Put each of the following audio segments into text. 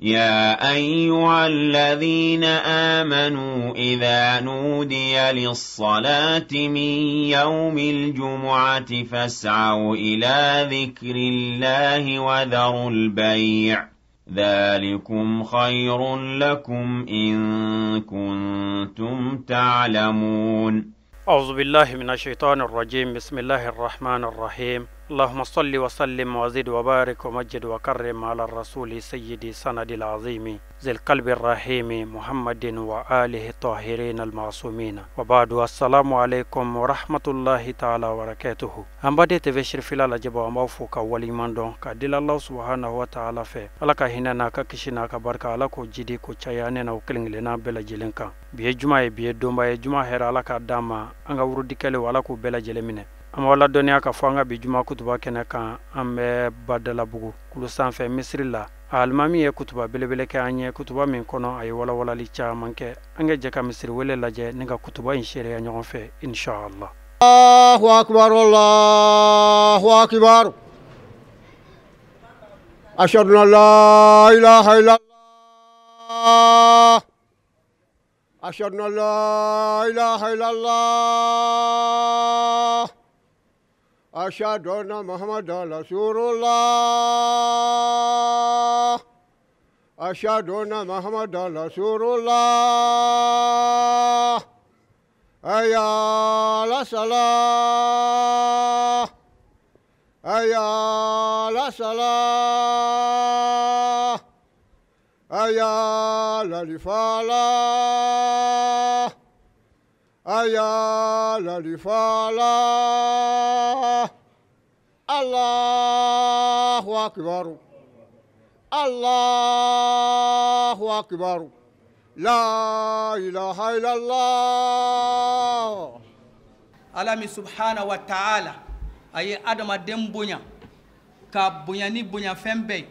يا أيها الذين آمنوا إذا نودي للصلاة من يوم الجمعة فاسعوا إلى ذكر الله وذروا البيع ذلكم خير لكم إن كنتم تعلمون. أعوذ بالله من الشيطان الرجيم. بسم الله الرحمن الرحيم. اللهم صل وسلم وزد وبارك ومجد وكرم على الرسول سيدي سند العظيم ذي القلب الرحيم محمد وآله الطاهرين المعصومين وبعد. السلام عليكم ورحمة الله تعالى وبركاته. أم بديت بشر في الله جبا موفوك ولي مندون كدل الله سبحانه وتعالى في لك هنا ككشنا كبركة لك جدي كشياننا وكلن لنا بلا جلنكا بيجمع بيدوم بيجمع هر لك داما أنغا وروديكالي ولك بلا جلمنه. Ama wala doniya ka fanga bi juma kutuba kene kan ambe badala bugu kulu sanfɛ misri la almami ye kutuba belebele kɛ an ye kutuba min kɔnɔ a ye walawalali caman kɛ an ka jɛ ka misiri wele lajɛ ni ka kutuba in seereya ɲɔgɔn fɛ inshallah. Allahu akbar Allahu akbar ashhadu an la ilaha illallah ashhadu an la ilaha illallah أشهد أن محمدا رسول الله أشهد أن محمدا رسول الله حي على الصلاة حي على الصلاة حي على الفلاح حي على الفلاح الله أكبر الله أكبر لا إله إلا الله. Alami subhanahu wa ta'ala aye adama den bonya ka bonya ni bonya fembe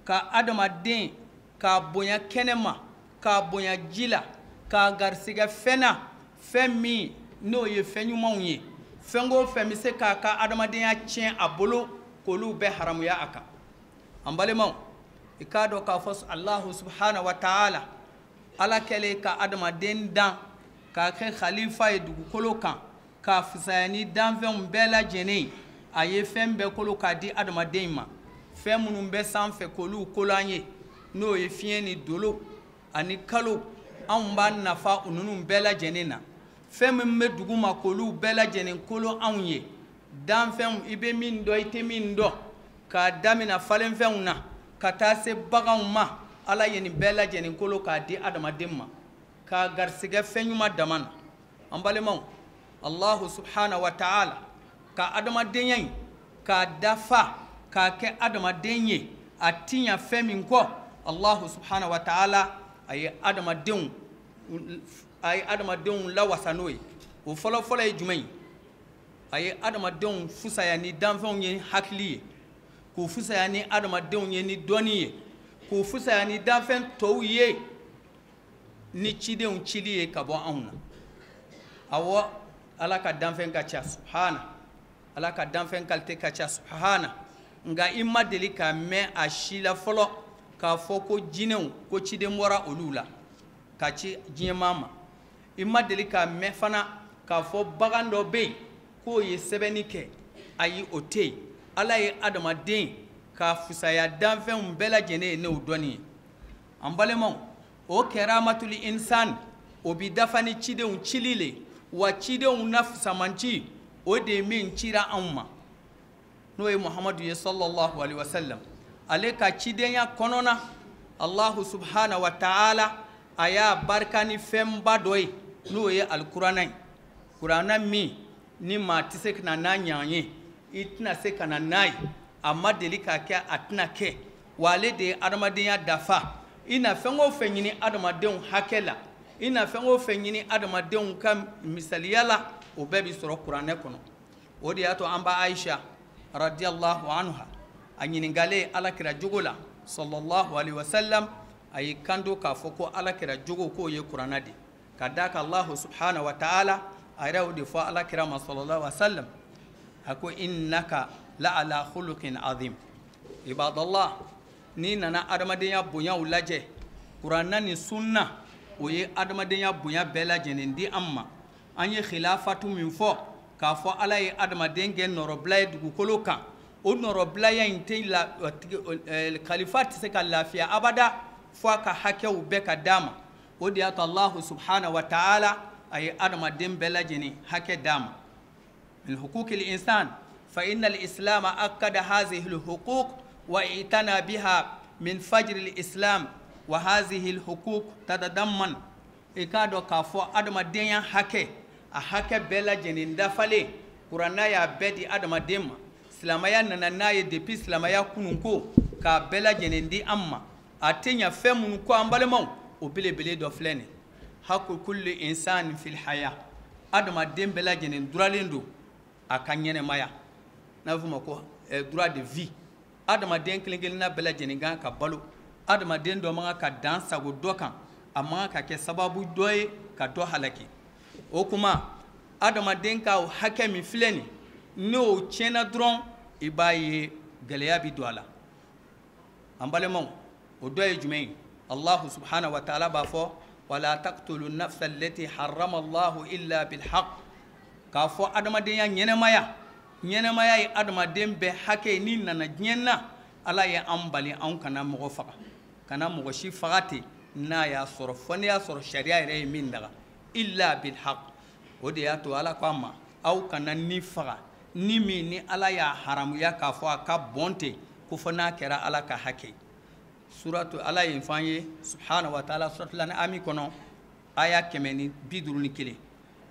ka adama den ka bonya kenema ka bonya jila ka garsiga fena femi no ye fenyumaw ye fengo femi se ka adama den ya cien abolo kolu be haramu ya aka ambalemaw ikado ka fos Allah subhanahu wa ta'ala ala kele ka adama den dan ka ke khalifa e dugu kolo kan ka fisayani danfɛnw bɛɛ lajɛlen a ye fɛn bɛɛ kolo k'a di adamaden ma fɛn minnu bɛ sanfɛ k'olu kolo an ye n'o ye fiɲɛ ni dolo ani kalo anw b'a nafa ninnu bɛɛ lajɛlen na fɛn min bɛ dugu ma k'olu bɛɛ lajɛlen kolo anw ye danfɛnw i bɛ min dɔn i tɛ min dɔn k'a daminɛ falenfɛnw na ka taa se baganw ma ala ye nin bɛɛ lajɛlen kolo k'a di adamaden ma k'a garisigɛ fɛn ɲuman dama na an balimaw Allahu subhanahu wa ta'ala ka adamaden yin ka dafa ka ke adamaden ye a tinya fɛn min kɔ Allahu subhanahu wa ta'ala aye adamadenw lawasa n'o ye o fɔlɔfɔlɔ ye jumɛn ye a ye adamadenw fusaya ni danfɛnw ye hakili ye k'u fusaya ni adamadenw ye ni dɔnni ye k'u fusaya ni danfɛn tɔw ye ni cidenw cili ye ka bɔ anw na awɔ ala ka danfɛn ka ca subhana ala ka danfɛn kalite ka ca subhana nga i ma deli ka mɛn a si la fɔlɔ k'a fɔ ko jinɛw ko ciden bɔra olu la ka ci diɲɛmaa ma i ma deli ka mɛn fana k'a fɔ bagan dɔ bɛ yen k'o ye sɛbɛnni kɛ ayi o tɛ yen ala ye adamaden ka fusaya danfɛnw bɛɛ lajɛlen ye n'o dɔnni ye an balimaw o kɛramatuli insan o bi dafa ni cidenw cili le wa cidenw na fusamanci o de ye min cira anw ma n'o ye muhamadu ye sallallahu alaihi wasallam ale ka cidenya kɔnɔna Allahu subhanahu wa ta'ala a y'a barika ni fɛnba dɔ ye n'o ye alikuranɛ ye kuranɛ min ni maa tɛ se ka na n'a ɲan ye i tɛna se ka na n'a ye a ma deli ka kɛ a tɛna kɛ wa ale de ye adamadenya dafa i na fɛn o fɛn ɲini adamadenw hakɛ la i na fɛn o fɛn ɲini adamadenw ka misaliya la o bɛɛ bi sɔrɔ kuranɛ kɔnɔ o de y'a to an ba Aisha radiyallahu anha a ɲininkale alakira jogo la sallallahu alaihi wasallam a y'i kanto k'a fɔ ko alakira jogo k'o ye kuranɛ de ka d'a kan Allah subhanahu wa ta'ala a yɛrɛ y'o de fɔ alakira ma sallallahu alaihi wasallam a ko innaka la ala khuluqin azim ibadallah ni nana adamadenya bonyaw lajɛ kuranna ni sunna o ye adamadenya bonya bɛɛ lajɛlen di an ma an ye khilafatu min fɔ k'a fɔ ala ye adamaden kɛ nɔrɔbila ye dugukolo kan o nɔrɔbilaya in tɛ khalifa tɛ se ka lafiya abada fo a ka hakɛw bɛɛ ka d'a ma o de y'a to Allahu subhanahu wa ta'ala a ye adamaden bɛɛ lajɛlen hakɛ d'a ma min hukukil insan fa inna al-islam akkada hadhihi al-huquq wa itana biha min fajr al-islam wa hadhihi al-huquq tadadamman e ka dɔ k'a fɔ adamadenya hakɛ a hakɛ bɛɛ lajɛlen dafalen kuranna y'a bɛɛ di adamaden ma silamaya nana n'a ye depuis silamaya kununko k'a bɛɛ lajɛlen di an ma a tɛ ɲa fɛn minnu kɔ an balimaw o belebele dɔ filɛ nin haqqu kulli insani fil haya adamaden bɛɛ lajɛlen duralen don a ka ɲɛnɛmaya n'a bɛ f'o ma ko droit de vie adamaden kelen kelenna bɛɛ lajɛlen kan ka balo adamaden dɔ man ka dan sago dɔ kan a man ka kɛ sababu dɔ ye ka dɔ halaki o kuma adamaden ka hakɛ min filɛ nin n'o tiɲɛna dɔrɔn i b'a ye gɛlɛya bi don a la an balimaw o dɔ ye jumɛn ye Allahu subhanahu wa ta'ala b'a fɔ wala taqtulu nafsa allati harrama Allahu illa bil haqq k'a fɔ adamadenya ɲɛnɛmaya ye adamaden bɛɛ hakɛ ni nana diɲɛ na ala ye an bali an kana mɔgɔ faga kana mɔgɔ si faga ten n'a y'a sɔrɔ fɔ ne y'a sɔrɔ sariya yɛrɛ ye min daga illa bil haqq o de y'a to ala ko a ma aw kana ni faga ni min ni ala y'a haramuya k'a fɔ a ka bɔn ten ko fɔ n'a kɛra ala ka hakɛ suratu ala ye f'an ye subhanahu wa ta'ala suratul an'am kɔnɔ aya 151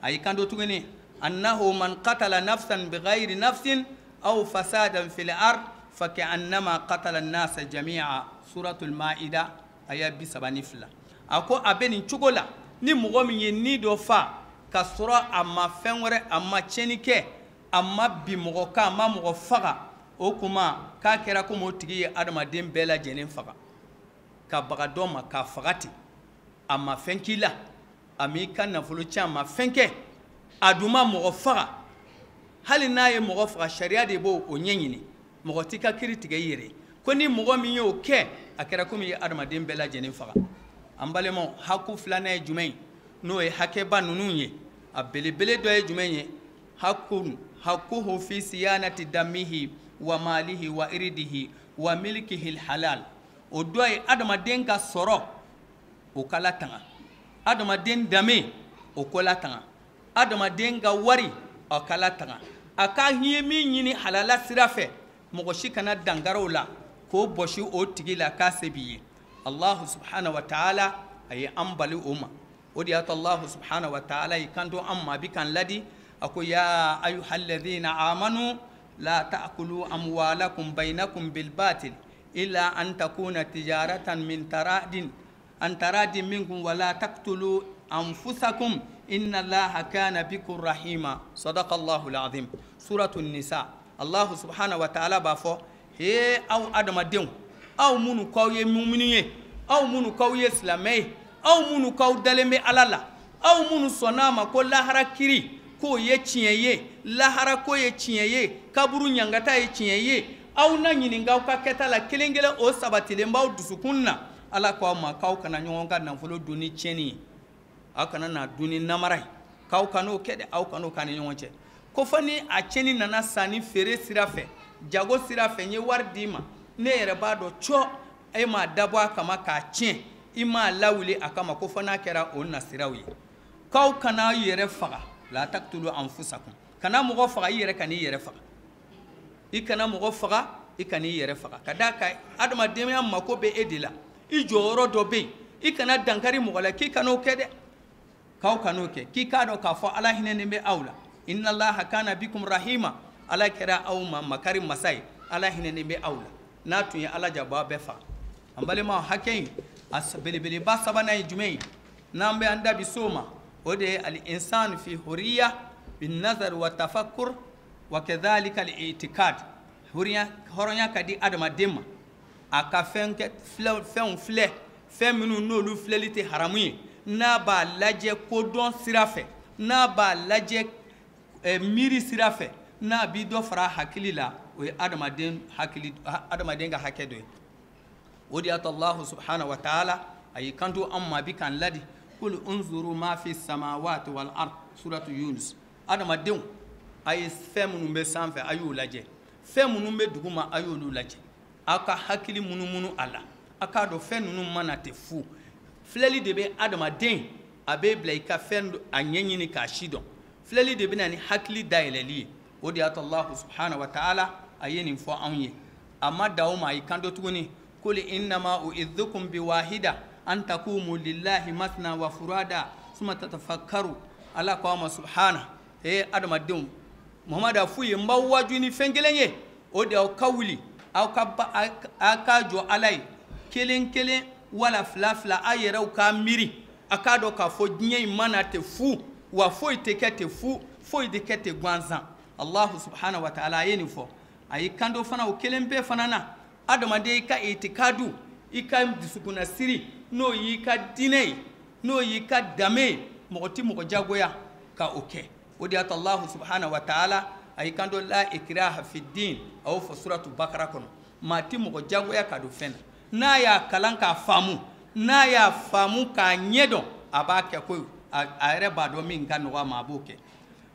a y'i kanto tuguni annahu man qatala nafsan bighayri nafsin aw fasadan fil ard faka'annama qatala an-nasa jami'a suratul maida aya 32 a ko a bɛ nin cogo la ni mɔgɔ min ye ni dɔ fa ka sɔrɔ a ma fɛn wɛrɛ a ma tiɲɛni kɛ a ma bi mɔgɔ kan a ma mɔgɔ faga o kuma k'a kɛra komi o tigi ye adamaden bɛɛ lajɛlen faga ka baga dɔ ma k'a faga ten a ma fɛn k'i la a m'i ka nafolo tiɲɛ a ma fɛn kɛ a dun ma mɔgɔ faga hali n'a ye mɔgɔ faga sariya de b'o ɲɛɲini mɔgɔ t'i ka kiiri tigɛ i yɛrɛ ko ni mɔgɔ min y'o kɛ a kɛra komi i ye adamaden bɛɛ lajɛlen faga an balimaw haku filanan ye jumɛn ye n'o ye hakɛba ninnu ye a belebele dɔ ye jumɛn ye hakuhu fi siyanati damihi wa malihi wa iridihi wa milkihi halal o dɔ ye adamaden ka sɔrɔ o ka latanga adamaden danbe o ko latanga adamaden ka wari o ka latanga a ka hiɲɛ min ɲini halala sira fɛ mɔgɔ si kana dangaraw la k'o bɔsi o tigi la k'a se b'i ye Allahu subhanahu wa ta'ala a ye an bali o ma o de y'a to Allahu subhanahu wa ta'ala y'i kanto an ma a bɛ kan ladi a ko ya ayyuhalladhina amanu la ta'kulu amwalakum bainakum bil batil illa an takuna tijaratan min taradin minkum wa la taqtulu anfusakum inna allaha kana bikum rahima sadaqa Allahu al-azim suratul nisa Allahu subhanahu wa ta'ala b'a fɔ he aw adamadenw aw minnu k'aw ye mumini ye aw minnu k'aw ye silamɛ ye aw minnu k'aw dalen bɛ ala la aw minnu sɔnn'a ma ko lahara kiri k'o ye tiɲɛ ye lahara ko ye tiɲɛ ye kaburu ɲangata ye tiɲɛ ye aw na ɲininka aw ka kɛta la kelen kelen o sabatilen b'aw dusukun na ala ko aw ma k'aw kana ɲɔgɔn ka nafolo dun ni tiɲɛni ye aw kana na dun ni namara ye k'aw kan'o kɛ dɛ aw kan'o k'a ni ɲɔgɔn cɛ ko fɔ ni a tiɲɛni nana sanni feere sira fɛ jago sira fɛ n ye wari d'i ma ne yɛrɛ b'a dɔn cɔ e m'a dabɔ a kama k'a tiɲɛ i m'a lawuli a kama ko fɔ n'a kɛra o nasiraw ye k'aw kana yɛrɛ faga la taqtulu anfusakum kana mɔgɔ faga i yɛrɛ kan'i yɛrɛ faga i kana mɔgɔ faga i kan'i yɛrɛ faga ka d'a kan adamadenya mako bɛ e de la i jɔyɔrɔ dɔ bɛ yen i kana dankari mɔgɔ la k'i kan'o kɛ dɛ k'aw kan'o kɛ k'i k'a dɔn k'a fɔ ala hinɛnen bɛ aw la inna allaha kana bikum rahima ala kɛra aw ma makari masa ye ala hinɛnen bɛ aw la n'a tun ye ala jabɔ a bɛɛ faga an balimaw hakɛ in a belebeleba sabanan ye jumɛn ye n'an bɛ an da bi s'o ma o de ye al-insan fi huriya bin nazar wa tafakkur wa kadhalika al-i'tikad hɔrɔnya ka di adamaden ma a ka fɛnw filɛ fɛn minnu n'olu filɛli tɛ haramu ye n'a b'a lajɛ kodɔn sira fɛ n'a b'a lajɛ miiri sira fɛ n'a bi dɔ fara hakili la o ye adamaden ka hakɛ dɔ ye o de y'a to Allahu subhanahu wa ta'ala a y'i kanto an ma bi kan ladi kul unzuru ma fi samawati wal ard suratu Yunus adamadenw a ye fɛn minnu bɛ sanfɛ a y'o lajɛ fɛn minnu bɛ duguma a y'olu lajɛ aw ka hakili munumunu a la a k'a dɔn fɛn ninnu mana tɛ fu filɛli de bɛ adamaden a bɛ bila i ka fɛn a ɲɛɲini k'a si dɔn filɛli de bɛ na ni hakili dayɛlɛli ye o de y'a to Allahu subhanahu wa ta'ala a ye nin fɔ anw ye a ma da o ma a y'i kanto tuguni kul innama u'idhukum biwahida an taqumu lillahi masna wa furada summa tatafakkaru ala ko ma subhana adamadenw Muhammad a f'u ye n b'aw waju ni fɛn kelen ye o de aw ka wuli aw ka jɔ ala ye kelen kelen wala fila fila a yɛrɛw ka miiri a k'a dɔn k'a fɔ diɲɛ in mana tɛ fu wa foyi tɛ kɛ tɛ fu foyi tɛ kɛ tɛ gansan Allahu subhanahu wa ta'ala a ye nin fɔ a y'i kanto fana o kelen bɛɛ fana na adamaden i ka itikadu i ka dusukuna siri n'o y'i ka diinɛ ye n'o y'i ka danbe ye mɔgɔ tɛ mɔgɔ jagoya ka o kɛ o de y'a to Allahu subhanahu wa ta'ala a y'i kanto la ikraha fi din a y'o fɔ suratu bakara kɔnɔ maa tɛ mɔgɔ jagoya ka don fɛn na n'a y'a kalan k'a faamu n'a y'a faamu k'a ɲɛdɔn a b'a kɛ ko a yɛrɛ b'a dɔn min ka nɔgɔ a ma a b'o kɛ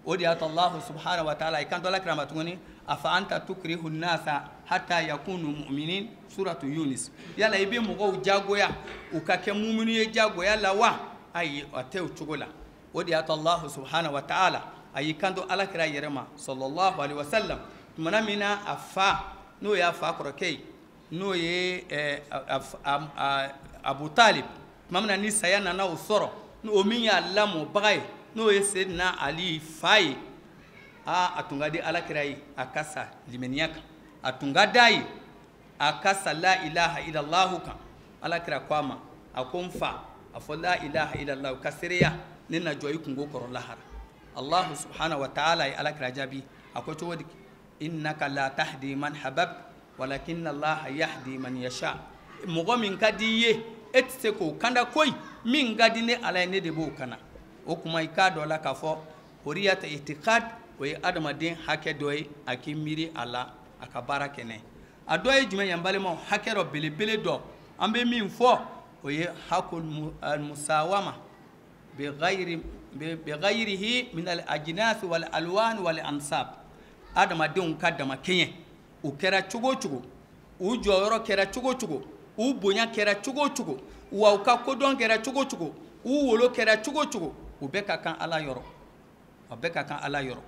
o de y'a to Allahu subhanahu wa ta'ala a y'i kanto alakira ma tuguni afa anta tukrihu nasa hatta yakunu mu'minin suratu Yunus yala i bɛ mɔgɔw jagoya u ka kɛ muminu ye jagoya la wa ayi o tɛ o cogo la o de y'a to Allahu subhanahu wa ta'ala a y'i kanto alakira yɛrɛ ma sallallahu alaihi wa sallam tumana min na a fa n'o y'a fa kɔrɔkɛ ye n'o ye Abu Talib tuma min na ni saya nana o sɔrɔ o min y'a lamɔbaga ye n'o ye Seydina Ali fa ye a tun ka di alakira ye a ka sa limaniya kan a tun ka d'a ye a ka sa la ilaha illallahu kan alakira ko a ma a ko n fa a fɔ la ilaha illallahu ka seereya ne na jɔ i kungo kɔrɔ lahara Allahu subhanahu wa ta'ala ye alakira jaabi a ko cogo di innaka la tahdi man habab walakinna allaha yahdi man yasha mɔgɔ min ka di i ye e tɛ se k'o kanda koyi min ka di ne ala ye ne de b'o kana o kuma i k'a dɔn la k'a fɔ horiyata itikad o ye adamaden hakɛ dɔ ye a k'i miiri a la a ka baara kɛ n'a ye a dɔ ye jumɛn ye n balimaw hakɛ dɔ belebele dɔ an bɛ min fɔ o ye hakul musawama بغيره من الأجناس والألوان والأنساب adamadenw ka dama kɛɲɛ u kɛra cogo o cogo u jɔyɔrɔ kɛra cogo o cogo u bonya kɛra cogo o cogo wa u ka kodɔn kɛra cogo o cogo u wolo kɛra cogo o cogo u bɛɛ ka kan ala yɔrɔ a bɛɛ ka kan ala yɔrɔ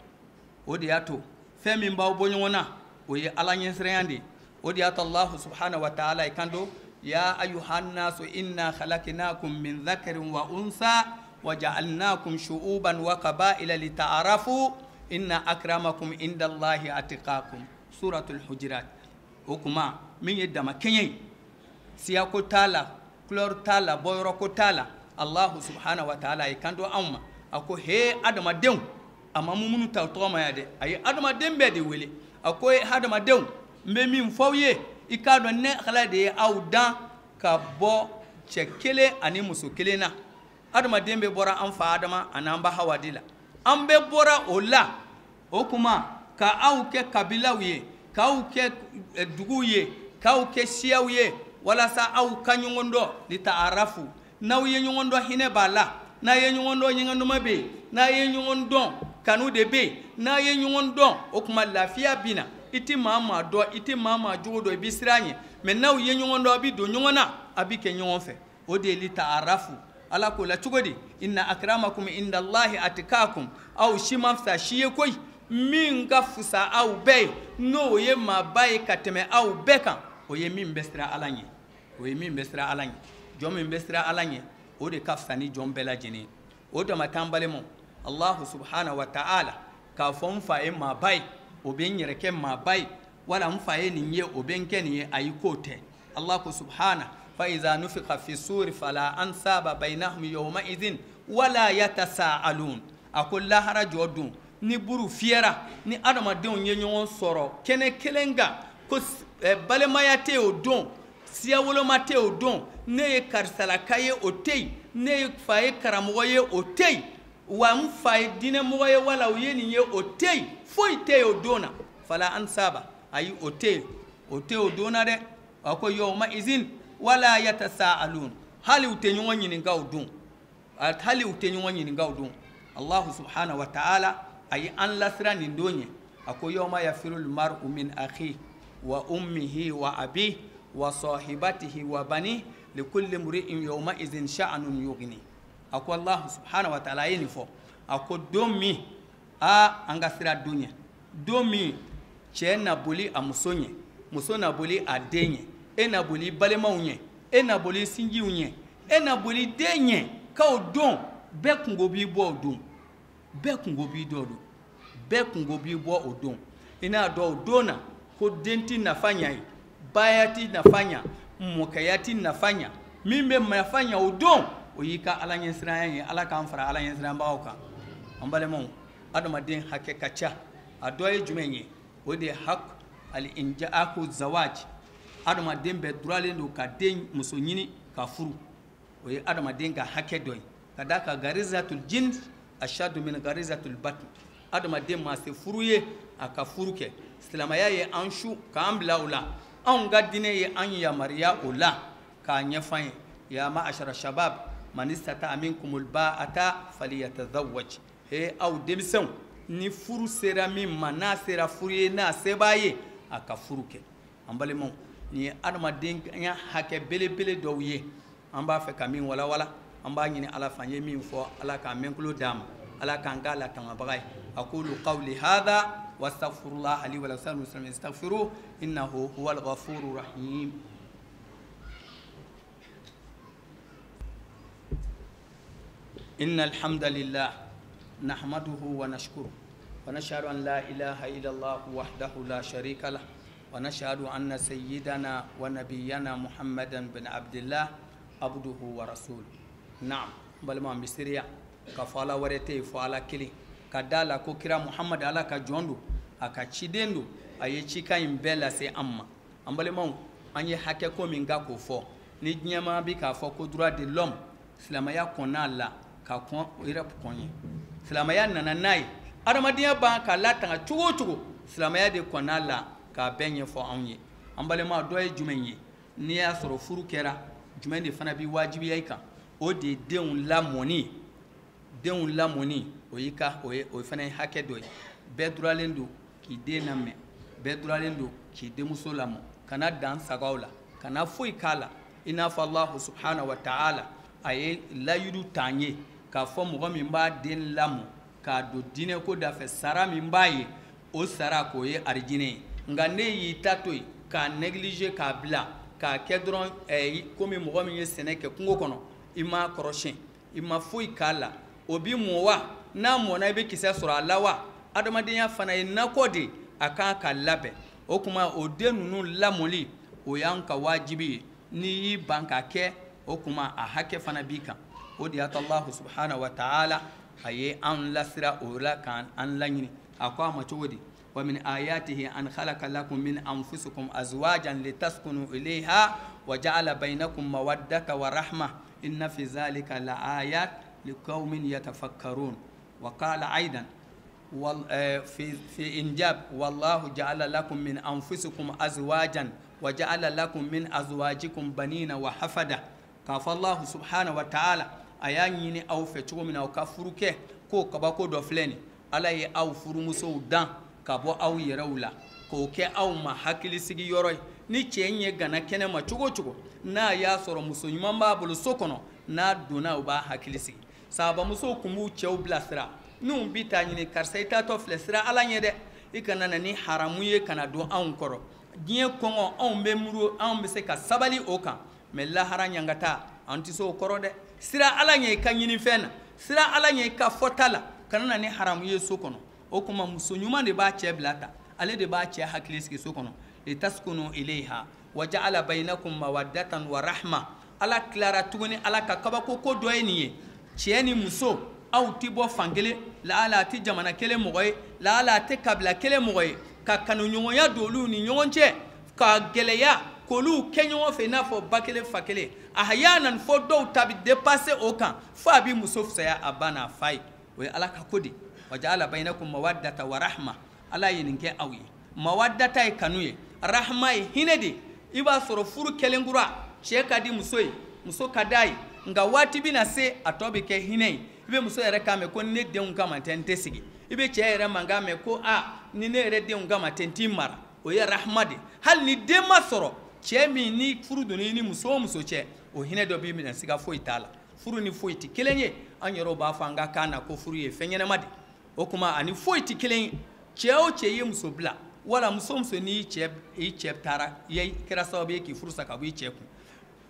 o de y'a to fɛn min b'aw bɔ ɲɔgɔn na o ye ala ɲɛsiranya de ye o de y'a to Allahu subhanahu wa ta'ala ye kanto ya ayyuhan nasu inna khalaqnakum min dhakarin wa unsa وجعلناكم شعوبا وقبائل لتعارفوا إن أكرمكم عند الله أتقاكم سورة الحجرات وكما من يدما كني سياكو تالا كلور تالا بويروكو تالا الله سبحانه وتعالى يكندو أما أكو هي أدم ديم أما ممنو تلتوما يدي أي أدم ديم بدي ولي أكو هي أدم ديم ممين فويه إكادو نخلا دي أو دان كبو تشكيلي أني مسوكيلينا adamaden bɛ bɔra an fa adama ani an ba hawa de la an bɛɛ bɔra o la o kuma ka aw kɛ kabilaw ye k'aw kɛ duguw ye k'aw kɛ siyaw ye walasa aw ka ɲɔgɔn dɔn lita'arafu n'aw ye ɲɔgɔn dɔn hinɛ b'a la n'a ye ɲɔgɔn dɔn ɲɛgɛndɔmɔ bɛ yen n'a ye ɲɔgɔn dɔn kanu de bɛ yen n'a ye ɲɔgɔn dɔn o kuma lafiya bɛ na i tɛ maa maa dɔn i tɛ maa maa jogo dɔn i bɛ siran a ɲɛ mɛ n'aw ye ɲɔgɔn dɔn a bɛ don ɲɔgɔn na a bɛ kɛ ɲɔgɔn fɛ o de ye lita'arafu ala ko la cogo di inna akramakum inda allahi atikakum aw si man fisa si ye koyi min ka fusa aw bɛɛ n'o ye maaba ye ka tɛmɛ aw bɛɛ kan o ye min bɛ siran ala ɲɛ o ye min bɛ siran ala ɲɛ jɔn min bɛ siran ala ɲɛ o de ka fisa ni jɔn bɛɛ lajɛlen o dama t'an balimaw Allahu subhanahu wa ta'ala k'a fɔ n fa ye maaba ye o bɛ n yɛrɛ kɛ maaba ye wala n fa ye nin ye o bɛ n kɛ nin ye ayi k'o tɛ Allah ko subhanahu فإذا نفخ في الصور فلا أنساب بينهم يومئذ ولا يتساءلون أقول لا حرج ودون ni buru fiera ni adamadenw ye ɲɔgɔn sɔrɔ kɛnɛ kelen kan ko balimaya tɛ o don siya woloma tɛ o don ne ye karisalaka ye o tɛ yen ne ye fa ye karamɔgɔ ye o tɛ yen wa n fa ye diinɛmɔgɔ ye wala u ye nin ye o tɛ yen foyi tɛ yen o don na fala ansaba ayi o tɛ yen o tɛ yen o don na dɛ a ko yawma izin wala yatasaalun hali utenyo nyininga udun hali utenyo nyininga udun Allah subhanahu wa ta'ala ay an lasra nindonye ako yawma yafirul mar'u min akhi wa ummihi wa abi wa sahibatihi wa bani likulli mri'in yawma idhin sha'nun yughni ako Allah subhanahu wa ta'ala yinifo ako domi anga sira dunya domi chena boli amusonye musona boli adenye ena boli balemaunye ena boli singiunye ena boli denye ka odon be kungo bi bo odon be kungo bi do do be kungo bi bo odon ina do odona ko denti nafanya bayati nafanya mukayati nafanya mimbe mafanya odon oyika alanye sirayen ala kan fara alanye siran bawka ambalemon adama den hakekacha adoye jumenye ode hak al injaaku zawaj adama den be durale no ka den musonyini ka furu oye adama den ga hake doy kadaka garizatul jins ashadu min garizatul batn adama den ma se furuye aka furuke islamaya ye anshu ka ambla ula an gadine ye an ya mariya ula ka nyafan ya ma'ashara shabab man istata minkumul ba'ata falyatazawwaj he aw demson ni furu sera min mana sera furuye na sebaye aka furuke ambale mon ni adama den nya hake bele bele dowye amba fe kamin wala wala amba nyini ala fanye min fo ala ka men kulo dam ala kan gala tan bagay aqulu qawli hadha wastaghfirullah li wa lakum astaghfiru innahu huwal ghafurur rahim innal hamdalillah nahmaduhu wa nashkuruhu wa nashhadu an la ilaha illa allah wahdahu la sharika lah wa nashhadu anna sayyidana wa nabiyyana muhammadan bin abdillah abduhu wa rasuluhu na'am balma misriya ka fala warete fo ala kili kadala ko kira muhammad ala ka jondo aka cidendo aye cika imbela se amma ambalema anye hake ko minga ko fo ni nyama bi ka fo ko droit de l'homme islamaya konala ka kon irap konye islamaya nananai adamadiya ba ka latanga chugo islamaya de konala ka benye fo anye ambalema doye jumenye ni ya soro furu kera jumende fana bi wajibi yaka o de deun la moni oyika o fana hake doy beduralendo ki de namme beduralendo ki de musolamo kana dan sagawla kana foi kala ina fa Allah subhanahu wa ta'ala aye la yudu tanye ka fo mo mi ba den lamu ka do dine ko da fe sara mi mbaye o sara ko ye arjine ngane yi tatoy ka négliger ka bla ka kedron komi mo mi seneke kungo kono ima koroshin ima foi kala obi muwa na mo na be kisa sura lawa adamadiya fana na kodi aka ka labe o kuma o denunu lamoli o yanka wajibi ni banka ke o kuma a hake fana bika o di Allah subhanahu wa ta'ala aye an lasira o la kan an lanyini akwa ma chodi wa min ayatihi an khalaqa lakum min anfusikum azwajan litaskunu ilayha wa ja'ala bainakum mawaddata wa rahma inna fi zalika la ayat liqaumin yatafakkarun wa qala aidan في إنجاب والله جعل لكم من أنفسكم أزواجا وجعل لكم من أزواجكم بنين وحفدة كاف الله سبحانه وتعالى أيانيني أو فتشو من أو كفروكه كو كباكو دوفلني على أو فرمسو دان كابو أو يرولا كو كي أو ما حكي سيجي يروي ni chenye gana kene ma chugo na ya soro muso nyumamba bulu sokono na duna uba hakilisi saba muso kumu chew blasra nun bita nyine karsaita to flesra ala nyede ikana na ni haramuye kana do an koro die kongo on be muru on be se ka sabali oka me la haranya ngata anti so koro de sira ala nye ka nyini fena sira ala nye ka fotala kana na ni haramuye sokono okuma muso nyuma de ba che blata ale de ba che hakilisi sokono litaskunu ilayha waja'ala bainakum mawaddatan wa rahma ala klara tuguni ala ka kabako ko doyeniye cieni muso aw tibo fangele la ala ti jamana kele mogoy la ala te kabla kele mogoy ka kanu nyonya dolu ni nyonche ka geleya kolu kenyo fe na fo bakele fakele ahyanan fo do tabi dépasser aucun fa bi muso fsaya abana fay we ala ka kodi waja'ala bainakum mawaddata wa rahma ala yininke awi mawaddata kanuye rahma hinedi iba soro furu kelengura cɛ ka di muso ye muso ka d'a ye nka waati bɛna se a tɔ bɛ kɛ hinɛ ye i bɛ muso yɛrɛ k'a mɛn ko ne denw kama tɛ n tɛ sigi i bɛ cɛ yɛrɛ man k'a mɛn ko ni ne yɛrɛ denw kama tɛ n t'i mara o ye rahama de hali ni den ma sɔrɔ cɛ min ni furu donna i ni muso o muso cɛ o hinɛ dɔ b'i minɛ siga foyi t'a la furu ni foyi tɛ kelen ye an yɛrɛw b'a fɔ an ka kan na ko furu ye fɛn ɲɛnama de o tuma ani foyi tɛ kelen ye cɛ o cɛ ye muso bila wala muso o muso n'i cɛ taara i kɛra sababu ye k'i furu sa ka bɔ i cɛ kun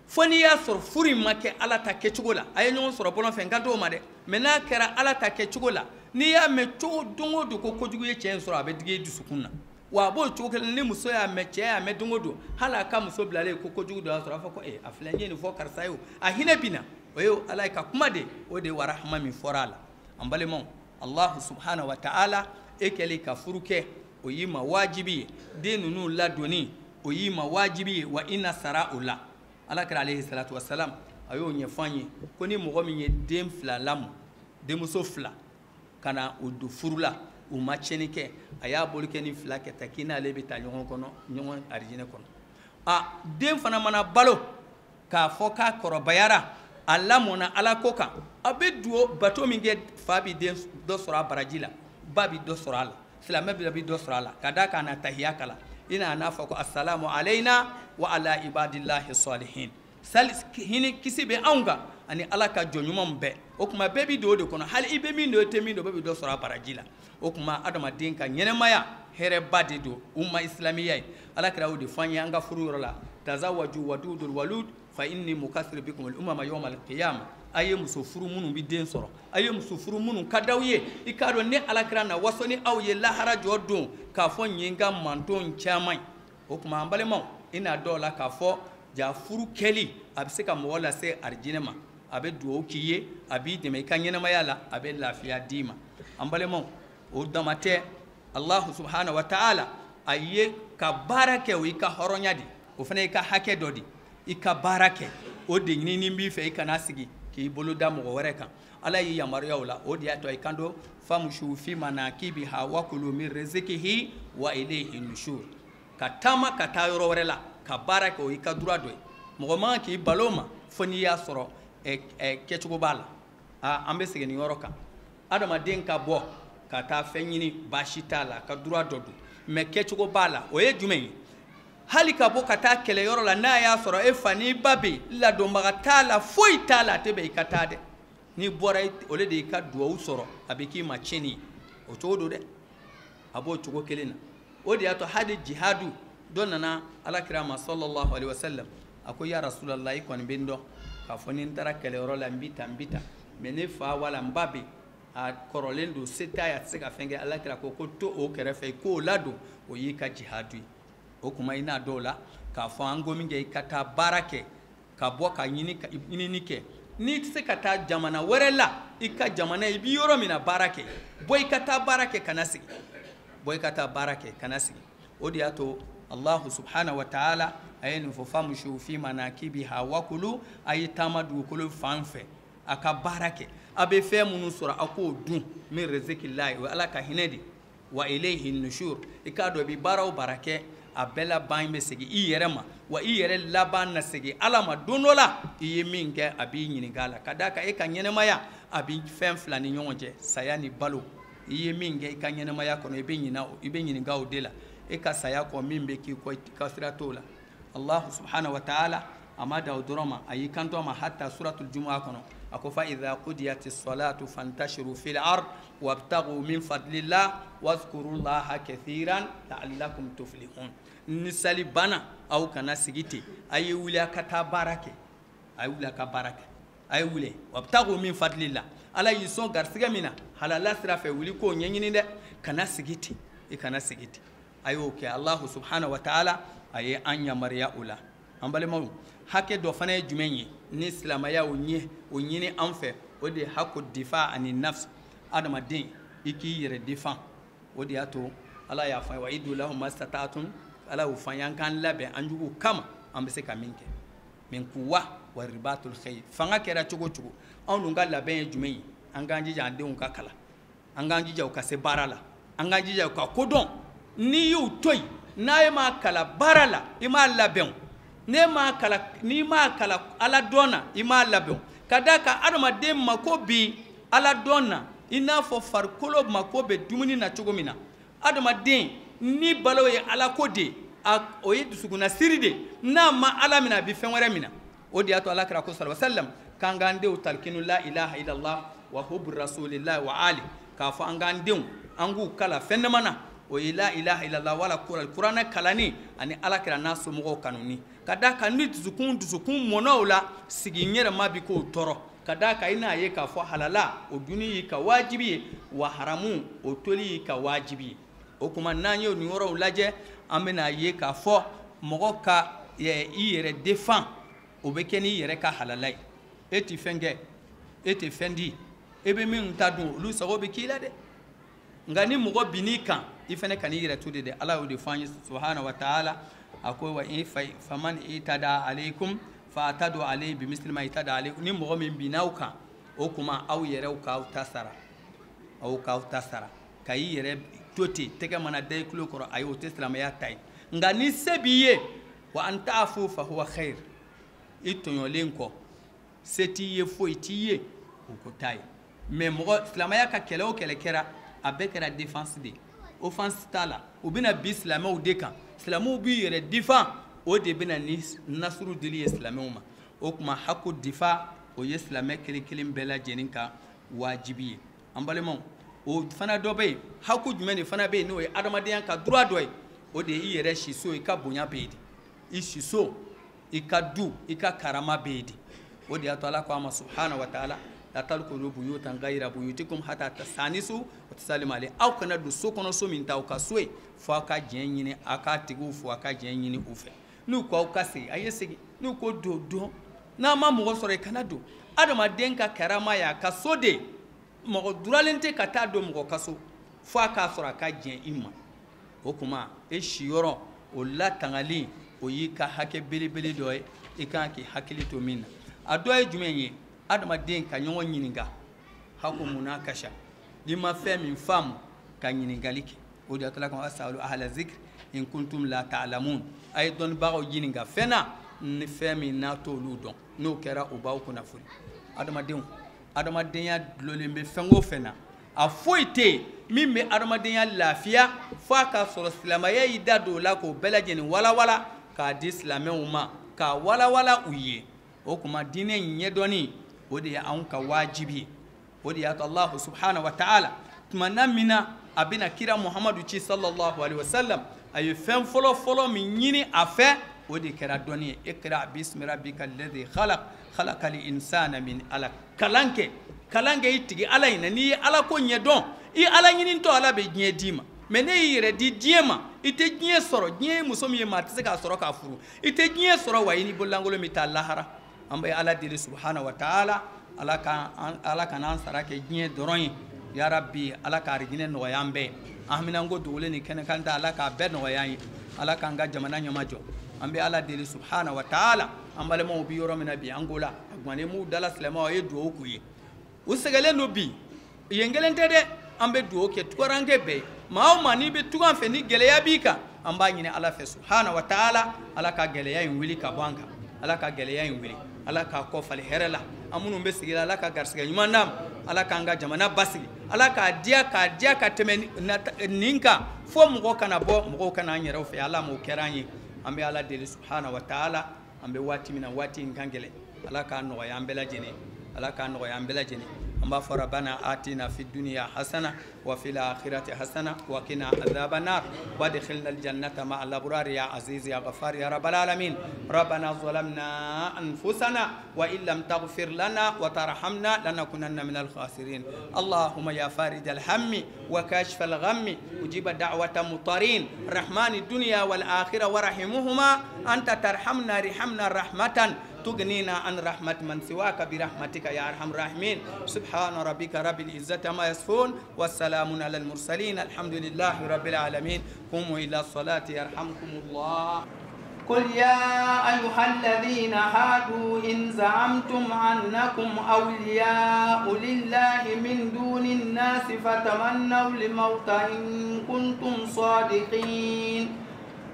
fo n'i y'a sɔrɔ furu in ma kɛ ala ta kɛcogo la a ye ɲɔgɔn sɔrɔ bɔlɔn fɛ n kan t'o ma dɛ mɛ n'a kɛra ala ta kɛcogo la n'i y'a mɛn cogo don o don ko kojugu ye cɛ in sɔrɔ a bɛ digi i dusukun na wa a b'o cogo kelen ni muso y'a mɛn cɛ y'a mɛn don o don hali a ka muso bilalen ko kojugu dɔ y'a sɔrɔ a fɔ ko a filɛ n ye nin fɔ karisa ye o a hinɛ bɛ na o ye ala ye ka kuma de o de ye warahama min fɔra a la an balimaw alahu subhanahu wa ta'ala e kɛlen ka furu kɛ o y'i ma wajibi ye den ninnu ladonni o y'i ma wajibi ye wa i na sara o la alakira alayhi salatu wasalam a y'o ɲɛfɔ an ye ko ni mɔgɔ min ye den fila lamɔ denmuso fila ka na o don furu la u ma tiɲɛni kɛ a y'a boli kɛ ni fila kɛ tan k'i n'ale bɛ taa ɲɔgɔn kɔnɔ ɲɔgɔn arijinɛ kɔnɔ den fana mana balo k'a fɔ k'a kɔrɔbayara a lamɔna ala ko kan a bɛ dugawu bato min kɛ fa bɛ den dɔ sɔrɔ a baraji la ba bɛ dɔ sɔrɔ a la silamɛ bɛ dɔ sɔrɔ a la ka d'a kan a na tahiya kala i n'a fɔ ko asalamu alayna wa ala ibadillahi salihin hinɛ kisi bɛ anw kan ani ala ka jɔn ɲumanw bɛɛ o tuma bɛɛ bɛ don o de kɔnɔ hali i bɛ min don i tɛ min don bɛɛ bɛ dɔ sɔrɔ a baraji la o tuma adamaden ka ɲɛnɛmaya hɛrɛba de don umma islamiya ye ala kɛra o de fɔ an ye an ka furu yɔrɔ la tazawwaju wadudul walud fa inni mukaththir bikum al umama yawm al qiyamah a ye muso furu minnu bɛ den sɔrɔ a ye muso furu minnu ka d'aw ye i k'a dɔn ni ala kɛra na waso ni aw ye lahara jɔ don k'a fɔ nin ye n ka mantonw caman ye o tuma an balimaw i n'a dɔw la k'a fɔ ja furu kɛli a bɛ se ka mɔgɔ lase arijinɛ ma a bɛ dugawu k'i ye a b'i dɛmɛ i ka ɲɛnamaya la a bɛ lafiya d'i ma an balimaw o dama tɛ alahu subhanahu wa ta'ala a ye ka baara kɛ o y'i ka hɔrɔnya de o fana y'i ka hakɛ dɔ de i ka baara kɛ o de ɲinini b'i fɛ i kana sigi k'i bolo da mɔgɔ wɛrɛ kan ala y'i yamaruya o la o de y'a to i kan do famushu fi manakibiha wa kulu min rizqihi wa ilayhi nushur ka taama ka taa yɔrɔ wɛrɛ la ka baara kɛ o y'i ka droit dɔ ye mɔgɔ man k'i balo ma fo n'i y'a sɔrɔ kɛcogo b'a la an bɛ segin nin yɔrɔ kan adamaden ka bɔ ka taa fɛn ɲini baasi t'a la ka droit dɔ don mɛ kɛcogo b'a la o ye jumɛn ye hali ka bɔ ka taa kɛlɛyɔrɔ la n'a y'a sɔrɔ e fa n'i ba bɛ ladonbaga t'a la foyi t'a la a tɛ bɛn i ka taa dɛ n'i bɔra o de y'i ka duwawu sɔrɔ a bɛ k'i ma tiɲɛni ye o cogo don dɛ a b'o cogo kelen na o de y'a to hali jihadu dɔ nana alakira ma sallallahu alaihi wasallam a ko ya rasulallah i kɔni bɛ n dɔn k'a fɔ ni n taara kɛlɛyɔrɔ la n bɛ tan mɛ ne fa wala n ba bɛ a kɔrɔlen don se t'a ye a tɛ se ka fɛn kɛ alakira ko to o kɛrɛfɛ k'o ladon o y'i ka jihadu ye o kuma i n'a dɔw la k'a fɔ an ko min kɛ i ka taa baara kɛ ka bɔ ka ɲinini kɛ n'i tɛ se ka taa jamana wɛrɛ la i ka jamana i bɛ yɔrɔ min na baara kɛ bɔ i ka taa baara kɛ kana sigi bɔ i ka taa baara kɛ kana sigi o de y'a to alahu subhanahu wa ta'ala a ye nin fɔ famushu fi manakibiha wa kulu a ye taama dugukolo fan fɛ a ka baara kɛ a bɛ fɛn minnu sɔrɔ a k'o dun min rizqillahi o ye ala ka hinɛ de wa ilayhi nushur i k'a dɔn i bɛ baara o baara kɛ a bɛɛ laban bɛ segin i yɛrɛ ma wa i yɛrɛ laban na segin ala ma don dɔ la i ye min kɛ a b'i ɲininka a la ka d'a kan e ka ɲɛnɛmaya a bɛ fɛn fila ni ɲɔgɔn cɛ saya ni balo i ye min kɛ i ka ɲɛnɛmaya kɔnɔ i bɛ ɲininka o de la e ka saya kɔ min bɛ k'i kɔ i ka sira t'o la allahu subhanahu wa ta'ala a ma da o dɔrɔn ma a y'i kanto a ma hatta suratul jumu'a kɔnɔ a ko fa idha qudiyati salatu fantashiru fil ard wabtaghu min fadlillah wadhkurullaha kathiran la'allakum tuflihun ni sali bana aw kana sigi ten a ye wuli a ka taa baara kɛ a ye wuli a ka baara kɛ a ye wuli wabtaghu min fadlillah ala y'i sɔn garisɛgɛ min na halala sira fɛ wuli k'o ɲɛɲini dɛ kana sigi ten i kana sigi ten a y'o kɛ allahu subhanahu wa ta'ala a ye an yamariya o la an balimaw hakɛ dɔ fana ye jumɛn ye ni silamɛya o ɲini an fɛ o de ye hako difa ani nafs adamaden i k'i yɛrɛ defan o de y'a to ala y'a fɔ wa idu lahum mastata'tum ala y'o fɔ an k'an labɛn an jugu kama an bɛ se ka min kɛ min kuwa wa ribatul khayr fanga kɛra cogo o cogo anw dun ka labɛn ye jumɛn ye an k'an jija an denw ka kalan an k'an jija u ka se baara la an k'an jija u ka kodɔn n'i y'u to yen n'a ye ma kalan baara la i m'a labɛn ne ma kala ni ma kala ala donna ima labon kadaka adama dem mako bi ala donna ina fo farkolo mako be dumuni na chogomina adama dem ni balo ye ala ko de o ye dusuguna siride na ma ala mina bi fenwere mina o de ato ala kra ko sallallahu alaihi wasallam kangande o talkinu la ilaha illallah wa hubbu rasulillah wa ali ka fo angande angu kala fenmana o la ilaha illallah wala qur'an kalani ani ala kra naso mo kanuni kadaka ni dusukun monawla sigi nyere mabi ko toro kadaka ina ye ka fo halala o duni ka wajibi wa haramu o toli ka wajibi o kuma nanyo ni woro laje amena ye ka fo mogo ka ye yere defend o be keni yere ka halalai eti fenge eti fendi ebe min tadun lu sago be kila de ngani mogo binika ifene kan yere tude de ala o de fanyi subhanahu wa ta'ala akoy wa in faman itada alaikum fa atadu alai bi misli ma itada alaikum ni mogo min binauka o kuma aw yere ka tasara aw ka tasara kay yere toti tege mana day kulo ko ayo teslam ya tay ngani sebiye wa anta afu fa huwa khair itonyo lenko seti ye foitiye ko tay mais mo islam ya ka kele o kele kera abekera défense de offense tala ou bina bislama ou dekan islamu bi yere difa o de bina ni nasru dili islamuma o kuma hakku difa o islame kele kelim bela jeninka wajibi ambalemo o fana dobe hakku jumeni fana be no adamadiyan ka droit doy o de yere shiso e ka bonya bedi i shiso e ka du e ka karama bedi o de atala ko ama subhanahu wa ta'ala la talqulu buyutan ghayra buyutikum hatta tasanisu wa tasalimu alayhi aw kana du so kono so min taw ka soe fo aka jenyini aka tigu fo aka jenyini ufe nu ko ka se ayesegi nu ko do na ma mo so re kana do adama denka karama ya ka sode mo duralente ka ta do mo ka so fo aka so aka jen imma o kuma e shiyoro o la tangali o yika hake belebele do e kan ki hakilito minna adoy jumenye adama den ka nyongo nyininga hako munakasha lima fami fam ka nyiningaliki o de atala kan asalu ahla zikr in kuntum la ta'lamun ay don bawo nyininga fena ni fami na to ludon no kera o bawo kuna furi adama den ya lolembe fengo fena a foite mimme adama den ya lafiya fa ka soro islama ya idado la ko belajeni wala ka di islame uma ka wala uye o kuma dine nyedoni ودي أنك واجبي ودي الله سبحانه وتعالى تمنى منا أبينا كرا محمد صلى الله عليه وسلم أي فهم فلو من يني أفا ودي كرا دوني اقرأ باسم ربك الذي خلق الإنسان من علق كلانك يتجي علينا ني على كون يدون إي على ينين تو على بيجي ديما mene yire di diema ite gnye soro gnye musomi ma tseka soro ka furu ite gnye soro wayini bolangolo mi ta lahara ambe ala dili subhanahu wa ta'ala ala kan ansara ke gnye doron ya rabbi ala ka rigine no yambe ahmina ngo dole ni ken kan ta ala ka be no yayi ala kan ga jamana nyoma jo ambe ala dili subhanahu wa ta'ala ambale mo bi yoro mina bi angola agwane mu dala slema e do ku yi usegale no bi yengelen tede ambe do ke turange be maw mani be tugan fe ni gele ya bika amba nyine ala fe subhanahu wa ta'ala ala ka gele ya wili ka banka ala ka gele ya wili ala ka ko fali herela amunu be sigila ala ka garsiga nyumandam ala ka nga jamana basigi ala ka dia ka temen ninka fo mugo kana bo mugo kana nyero fe ala mo keranyi ambe ala deli subhanahu wa ta'ala ambe wati mina wati ngangele ala ka no ya ambela jene ala ka no ya ambela jene amba farabana atina fid dunya hasana wa fil akhirati hasana wa qina adhaban nar wadkhilna al jannata ma al abrar ya aziz ya ghafar ya rabbal alamin rabbana zalamna anfusana wa illam taghfir lana wa tarhamna lanakunanna minal khasirin allahumma ya farij al hammi wa kashif al ghammi ujib da'wata mutarin rahmani dunya wal akhirah wa rahimuhuma anta tarhamna rihamna rahmatan تغنينا عن رحمة من سواك برحمتك يا أرحم الراحمين سبحان ربك رب العزة ما يصفون والسلام على المرسلين الحمد لله رب العالمين قوموا إلى الصلاة يرحمكم الله قل يا أيها الذين هادوا إن زعمتم أنكم أولياء لله من دون الناس فتمنوا الموت إن كنتم صادقين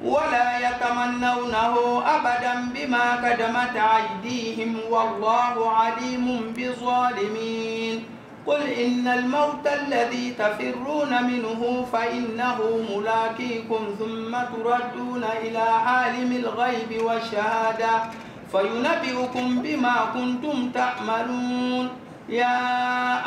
ولا يتمنونه أبدا بما قدمت أيديهم والله عليم بالظالمين قل إن الموت الذي تفرون منه فإنه ملاقيكم ثم تردون إلى عالم الغيب والشهادة فينبئكم بما كنتم تعملون يا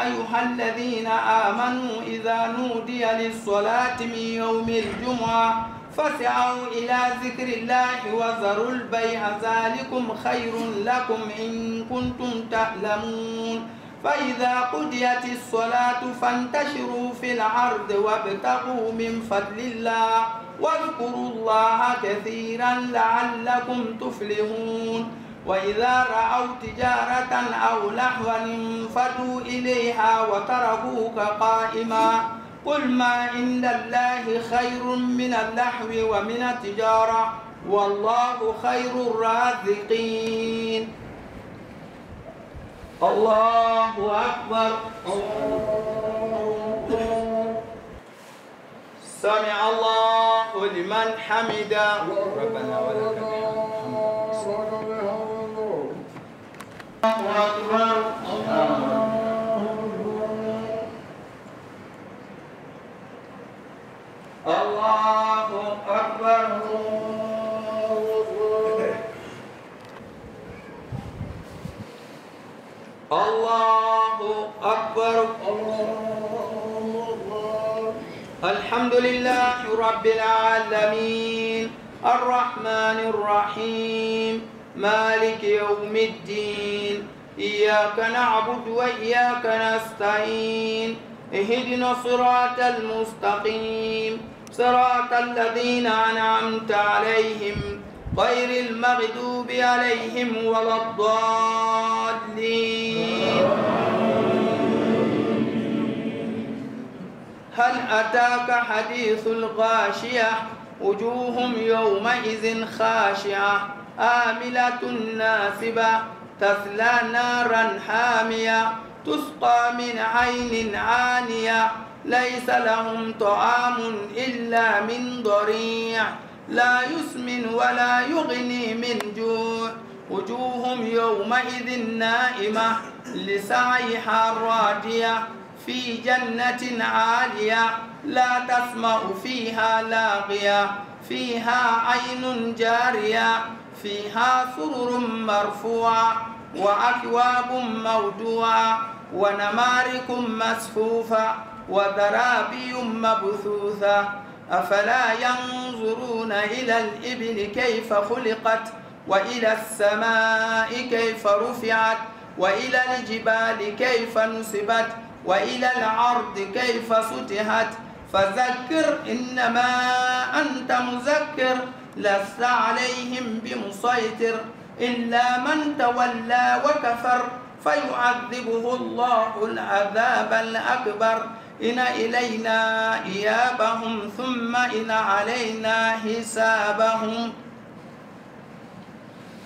أيها الذين آمنوا إذا نودي للصلاة من يوم الجمعة فاسعوا إلى ذكر الله وذروا البيع ذلكم خير لكم إن كنتم تعلمون فإذا قضيت الصلاة فانتشروا في الأرض وابتغوا من فضل الله واذكروا الله كثيرا لعلكم تفلحون وإذا رأوا تجارة أو لهوا انفضوا إليها وتركوك قائما قل ما عند الله خير من اللهو ومن التجارة والله خير الرازقين الله أكبر سمع الله لمن حمده ربنا ولك الحمد الله أكبر الله أكبر الله أكبر الحمد لله رب العالمين الرحمن الرحيم مالك يوم الدين إياك نعبد وإياك نستعين اهدنا الصراط المستقيم صراط الذين أنعمت عليهم غير المغضوب عليهم ولا الضالين هل أتاك حديث الغاشية وجوه يومئذ خاشعة آملة ناصبة تصلى نارا حامية تسقى من عين عانية ليس لهم طعام إلا من ضريع لا يسمن ولا يغني من جوع وجوه يومئذ نائمة لسعيها راضية في جنة عالية لا تسمع فيها لاغية فيها عين جارية فيها سرر مرفوعة وأكواب موضوعة ونمارق مصفوفة وزرابي مبثوثة أفلا ينظرون إلى الإبل كيف خلقت وإلى السماء كيف رفعت وإلى الجبال كيف نصبت وإلى الأرض كيف سطحت فذكر إنما أنت مذكر لست عليهم بمسيطر إلا من تولى وكفر فيعذبه الله العذاب الأكبر إن إلينا إيابهم ثم إن علينا حسابهم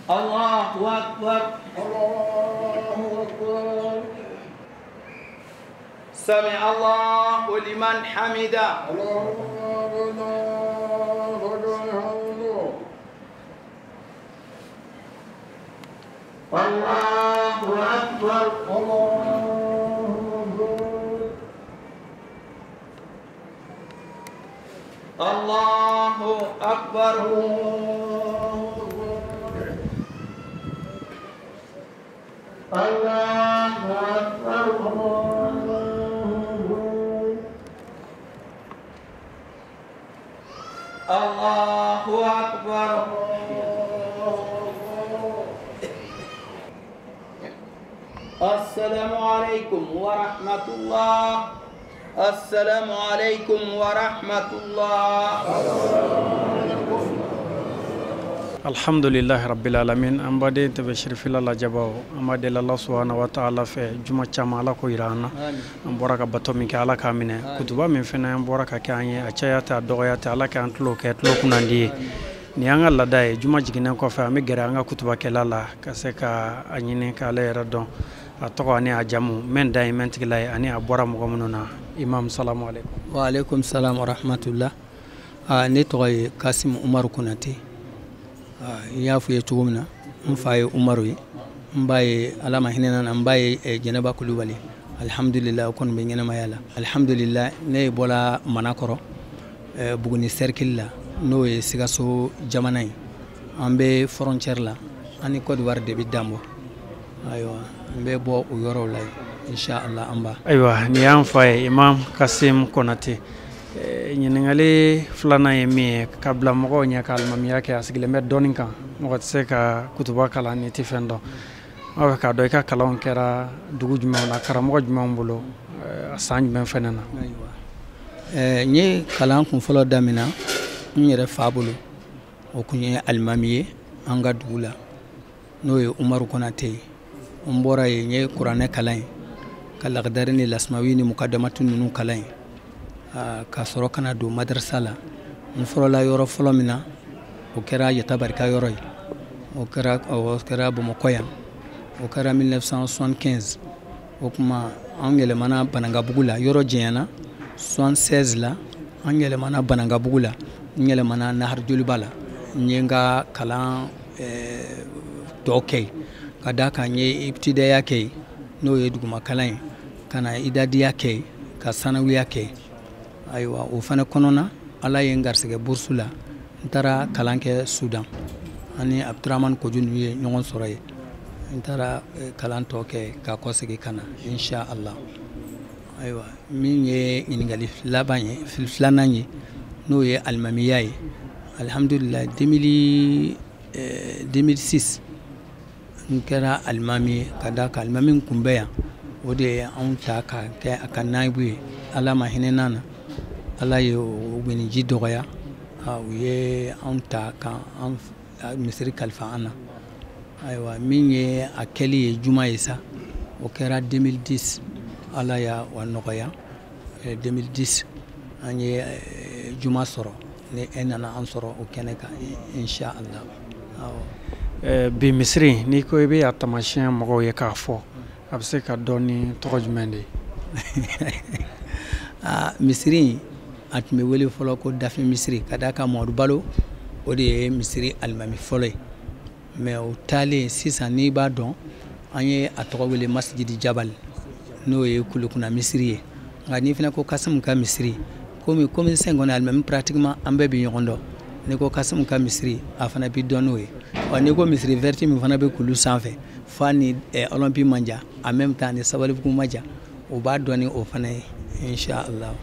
الله أكبر الله أكبر سمع الله لمن حمده الله أكبر الله أكبر الله أكبر الله أكبر السلام عليكم ورحمة الله السلام عليكم ورحمة الله الحمد لله رب العالمين أمبادي تبشر في الله جباو أمبادي الله سبحانه وتعالى في جمعة جمالة كويرانا أمبارك باتومي كالا كامنة كتبا من فينا أمبارك كاني أشياء الدعاء تعالى كأنتلو كأنتلو كناندي نيانغ لداي جمعة جينا كوفا ميجرانغا كتبا كلالا كسكا أنيني كالي ردون أتوقع أني أجمع من دائما تقولي أني أبورا مغمنونا إمام السلام عليكم. وعليكم السلام ورحمة الله. ne tɔgɔ ye Kasim Umaru Konate. I y'a fɔ ye cogo min na n fa ye Umaru ye n ba ye Ala ma hinɛ na n ba ye Jɛnɛba Kulubali. Alhamdulillah o kɔni bɛ ɲɛnamaya la. Alhamdulillah ne bɔra Manakɔrɔ Buguni cercle la n'o ye Sikaso jamana ye. An bɛ frontière la an ni Côte d'Ivoire de bɛ danbɔ. Ayiwa n bɛ bɔ o yɔrɔw la inshallah an ba. Ayiwa ni y'an fa ye Imam Kasim Konate. Ɲininkali filanan ye min ye ka bila mɔgɔw ɲɛ ka alimamiya kɛ a sigilen bɛ dɔɔnin kan mɔgɔ tɛ se ka kutuba kalan ni tɛ fɛn dɔn aw bɛ k'a dɔn i ka kalanw kɛra dugu jumɛnw na karamɔgɔ jumɛnw bolo a san jumɛn fɛnɛ na. N ye kalan kun fɔlɔ daminɛ n yɛrɛ fa bolo o kun ye alimami ye an ka dugu la n'o ye Umaru Konate ye n bɔra yen n ye kuranɛ kalan ye ka lagdari ni lasmawi ni mukadamatu ninnu kalan ye ka sɔrɔ kana don madrasa la n fɔlɔla yɔrɔ fɔlɔ min na o kɛra Yatabarika yɔrɔ ye o kɛra Bamakɔ yan o kɛra 1975 o kuma an yɛlɛmana Banangabugu la yɔrɔ jɛnyana 76 la an yɛlɛmana Banangabugu la n yɛlɛmana Nahar Joliba la n ye n ka kalan tɔ kɛ ka da kan n ye ibtidaya kɛ n'o ye duguma kalan ye ka na idadiya kɛ ka sanawiya kɛ. Ayiwa o fana kɔnɔna Ala ye n garisɛgɛ bourse la n taara kalan kɛ Sudan ani Abdurahmane Kojunu ye ɲɔgɔn sɔrɔ ye n taara kalan tɔ kɛ ka kɔsegin ka na inshallah. Ayiwa min ye ɲininkali laban ye filanan ye n'o ye alimamiya ye alhamdulillah 2006 n kɛra alimami ye ka da kan alimami kun bɛ yan o de ye anw ta ka kɛ a ka naibu ye Ala ma hinɛ na Ala ye o ŋɛniji dɔgɔya u ye anw ta ka misiri kalifa an na. Ayiwa min ye a kɛli ye juma ye sa o kɛra 2010 Ala y'a wa nɔgɔya 2010 an ye juma sɔrɔ ni e nana an sɔrɔ o kɛnɛ kan inshallah. Bi misiri n'i ko i bɛ a taamasiyɛn mɔgɔw ye k'a fɔ a bɛ se ka dɔn ni tɔgɔ jumɛn de ye. Misiri a tun bɛ wele fɔlɔ ko Dafin misiri ka da kan Mamadu Balo o de ye misiri alimami fɔlɔ ye mais o taalen sisan n'i b'a dɔn an ye a tɔgɔ wele Masjidi Jabal n'o ye Kulukuna misiri ye nka n'i fana ko Kasimu ka misiri komi sisan kɔni alimami pratiquement an bɛɛ bɛ ɲɔgɔn dɔn n'i ko Kasimu ka misiri a fana bɛ dɔn n'o ye wa n'i ko misiri verti min fana bɛ Kulu sanfɛ fa ni Olympique man jan en même temps ni Sabalibugu man jan o b'a dɔn ni o fana ye inshallah.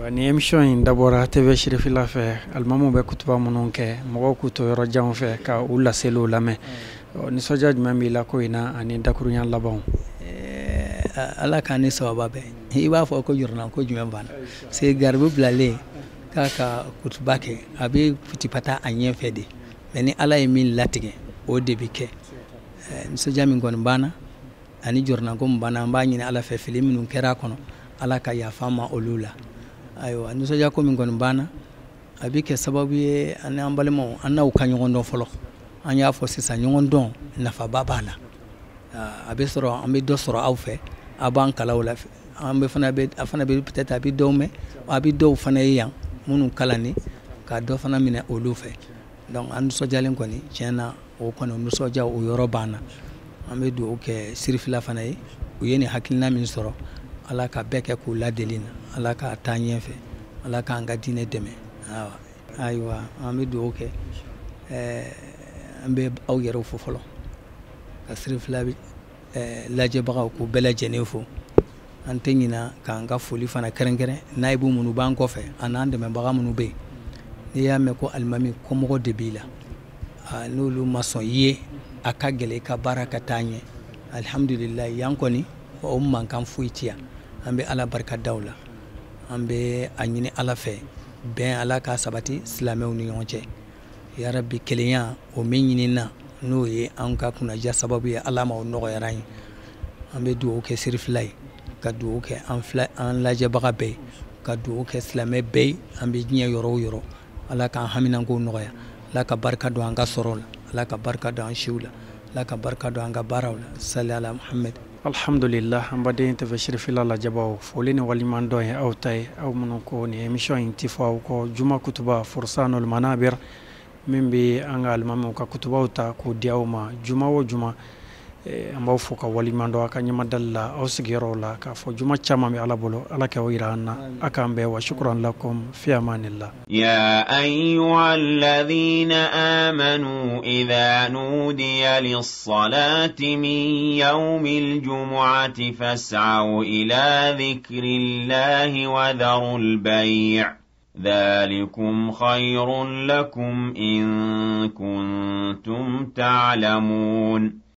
Ni émission in dabɔra TV Sirifila fɛ alimamuw bɛ kutuba minnu kɛ mɔgɔw k'u to yɔrɔ janw fɛ ka u laseliw lamɛn nisɔndiya jumɛn b'i la ko in na ani dakuruɲa labanw. Ala k'an ni sababa bɛn i b'a fɔ ko jɔrɔna ko jumɛn banna c'est garibu bilalen k'a ka kutuba kɛ a bɛ futipata a ɲɛfɛ de mais ni Ala ye min latigɛ o de bɛ kɛ nisɔndiya min kɔni banna ani jɔrɔna ko min banna an b'a ɲini Ala fɛ fili minnu kɛra a kɔnɔ Ala ka yafa ma olu la. Ayiwa nisɔndiya ko min kɔni banna a bɛ kɛ sababu ye an n'an balimaw an n'aw ka ɲɔgɔn dɔn fɔlɔ an y'a fɔ sisan ɲɔgɔn dɔn nafaba b'a la a bɛ sɔrɔ an bɛ dɔ sɔrɔ aw fɛ a b'an kala o la an bɛ fana bɛ peut-être a bɛ dɔw mɛn a bɛ dɔw fana ye yan minnu kalani ka dɔ fana minɛ olu fɛ donc an nisɔndiyalen kɔni tiɲɛ na o kɔni nisɔndiya o yɔrɔ b'an na an bɛ dugawu kɛ Sirifila fana ye u ye nin hakilina min sɔrɔ Ala ka bɛɛ kɛ k'u ladeli na Ala ka taa ɲɛfɛ Ala k'an ka diinɛ dɛmɛ ayiwa an bɛ dugawu kɛ an bɛ aw yɛrɛw fo fɔlɔ ka Sirifila lajɛbagaw k'u bɛɛ lajɛlen fo an tɛ ɲina k'an ka foli fana kɛrɛnkɛrɛn nayibu minnu b'an kɔfɛ a n'an dɛmɛbaga minnu bɛ yen n'i y'a mɛn ko alimami kɔmɔgɔ de b'i la n'olu ma sɔn i ye a ka gɛlɛ i ka baara ka taa ɲɛ alhamdulillah yan kɔni o mankan foyi tɛ yan an bɛ Ala barika da o la an bɛ a ɲini Ala fɛ bɛn Ala ka sabati silamɛw ni ɲɔgɔn cɛ yarabi kelenya o min ɲinina n'o ye an ka kunnaja sababu ye Ala ma o nɔgɔyara an ye an bɛ dugawu kɛ Sirifila ye ka dugawu kɛ an lajɛbaga bɛɛ ye ka dugawu kɛ silamɛ bɛɛ ye an bɛ diɲɛ yɔrɔ o yɔrɔ Ala k'an haminanko nɔgɔya Ala ka barika don an ka sɔrɔ la Ala ka barika don an siw la Ala ka barika don an ka baaraw la sali ala Muhammed alhamdulillah ambade inte fashir filala jabaw folini walimando e awtay aw munko ni emission intifa ko juma kutuba fursanul manabir mimbi angal mamu ka kutuba uta ko diawma juma wo juma ambaw foka walimando aka nyama dalla aw sigero la ka fo juma chama mi ala bolo ala ka wirana akambe wa shukran lakum fi amanillah ya ayyuhalladhina amanu idha nudiya lis-salati min yawmil jumu'ati fas'au ila dhikrillahi wa dharul bay' ذلكم خير لكم إن كنتم تعلمون